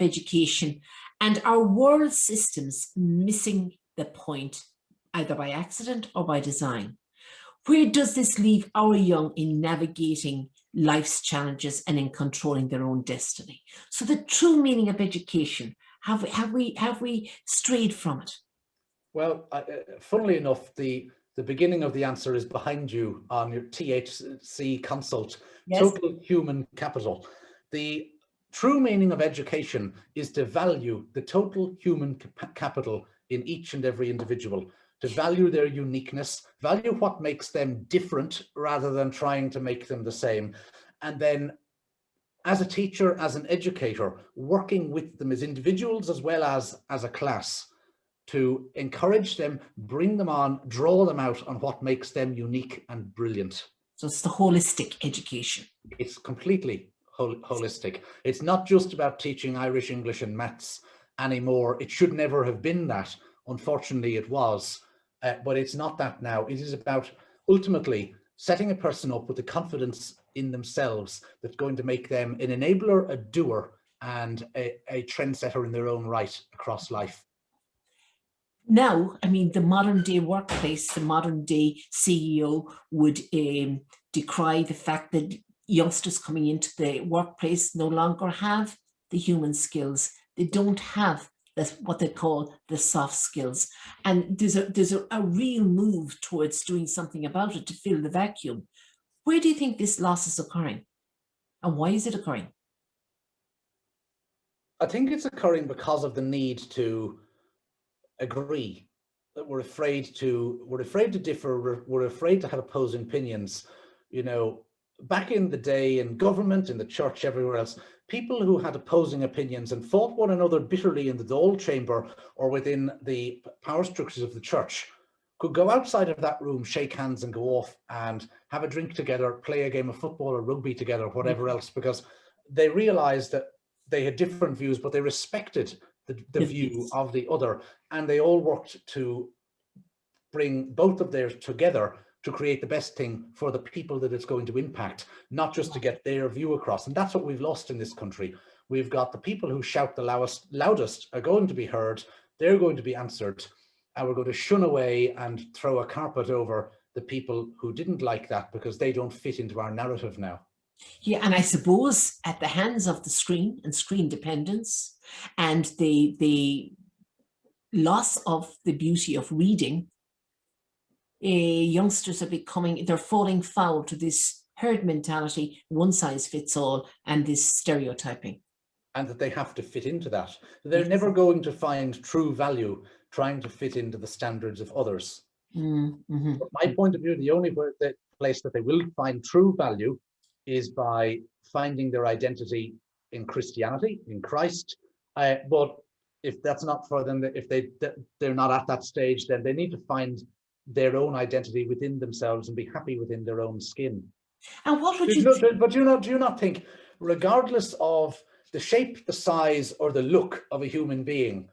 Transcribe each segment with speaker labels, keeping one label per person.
Speaker 1: of education and our world systems missing the point, either by accident or by design. Where does this leave our young in navigating life's challenges and in controlling their own destiny? So the true meaning of education, have we strayed from it?
Speaker 2: Well, funnily enough, the beginning of the answer is behind you on your THC consult. Yes. Total human capital. The true meaning of education is to value the total human capital in each and every individual, to value their uniqueness, value what makes them different rather than trying to make them the same. And then as a teacher, as an educator, working with them as individuals as well as a class, to encourage them, bring them on, draw them out on what makes them unique and brilliant.
Speaker 1: So it's the holistic education.
Speaker 2: It's completely holistic. It's not just about teaching Irish, English and maths anymore. It should never have been that. Unfortunately, it was. But it's not that now. It is about ultimately setting a person up with the confidence in themselves that's going to make them an enabler, a doer, and a trendsetter in their own right across life.
Speaker 1: Now, I mean, the modern day workplace, the modern day CEO would decry the fact that youngsters coming into the workplace no longer have the human skills. They don't have what they call the soft skills. And there's a real move towards doing something about it to fill the vacuum. Where do you think this loss is occurring? And why is it occurring?
Speaker 2: I think it's occurring because of the need to agree. That we're afraid to differ, we're afraid to have opposing opinions. You know, back in the day in government, in the church, everywhere else, people who had opposing opinions and fought one another bitterly in the Dáil chamber or within the power structures of the church could go outside of that room, shake hands and go off and have a drink together, play a game of football or rugby together, whatever else, because they realized that they had different views, but they respected the view of the other, and they all worked to bring both of theirs together to create the best thing for the people that it's going to impact, not just to get their view across. And that's what we've lost in this country. We've got the people who shout the loudest are going to be heard, they're going to be answered, and we're going to shun away and throw a carpet over the people who didn't like that because they don't fit into our narrative now.
Speaker 1: Yeah, and I suppose at the hands of the screen and screen dependence and the loss of the beauty of reading, youngsters are they're falling foul to this herd mentality, one size fits all, and this stereotyping.
Speaker 2: And that they have to fit into that. They're never going to find true value trying to fit into the standards of others.
Speaker 1: Mm-hmm.
Speaker 2: From my point of view, the only place that they will find true value is by finding their identity in Christianity, in Christ. But if that's not for them, if they're not at that stage, then they need to find their own identity within themselves and be happy within their own skin.
Speaker 1: And what would you?
Speaker 2: But do you not think, regardless of the shape, the size, or the look of a human being,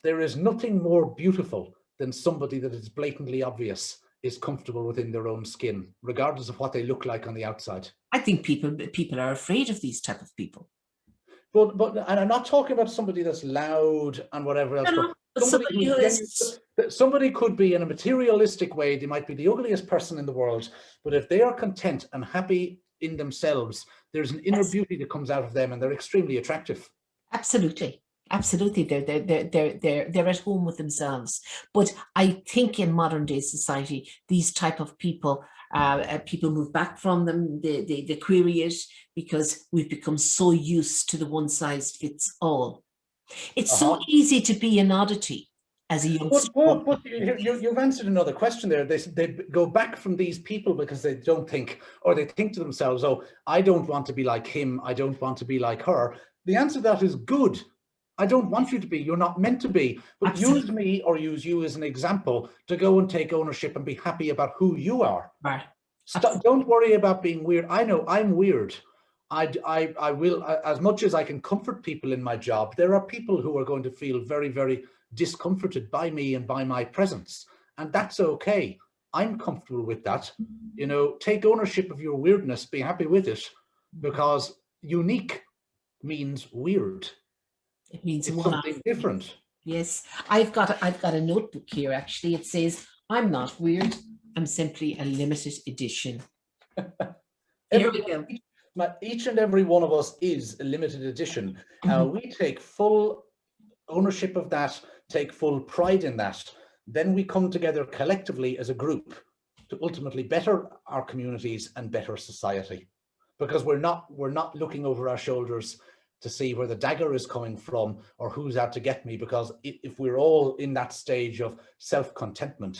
Speaker 2: there is nothing more beautiful than somebody that is blatantly obvious is comfortable within their own skin, regardless of what they look like on the outside.
Speaker 1: I think people are afraid of these type of people.
Speaker 2: But and I'm not talking about somebody that's loud and whatever else.
Speaker 1: No, but
Speaker 2: somebody could be in a materialistic way. They might be the ugliest person in the world, but if they are content and happy in themselves, there's an inner beauty that comes out of them, and they're extremely attractive.
Speaker 1: Absolutely. Absolutely, they're at home with themselves. But I think in modern day society, these type of people, people move back from them. They query it because we've become so used to the one size fits all. It's so easy to be an oddity as a youngster.
Speaker 2: But you've answered another question there. They go back from these people because they don't think, or they think to themselves, oh, I don't want to be like him. I don't want to be like her. The answer to that is good. I don't want you to be, you're not meant to be, but Absolutely. Use me or use you as an example to go and take ownership and be happy about who you are.
Speaker 1: Right.
Speaker 2: Don't worry about being weird. I know I'm weird. I will, as much as I can comfort people in my job, there are people who are going to feel very, very discomforted by me and by my presence. And that's okay. I'm comfortable with that. You know, take ownership of your weirdness, be happy with it, because unique means weird.
Speaker 1: It means
Speaker 2: It's
Speaker 1: one
Speaker 2: something different.
Speaker 1: Yes, I've got a notebook here. Actually, it says, "I'm not weird. I'm simply a limited edition." Here we go.
Speaker 2: Each and every one of us is a limited edition. We take full ownership of that, take full pride in that. Then we come together collectively as a group to ultimately better our communities and better society, because we're not looking over our shoulders to see where the dagger is coming from or who's out to get me, because if we're all in that stage of self-contentment,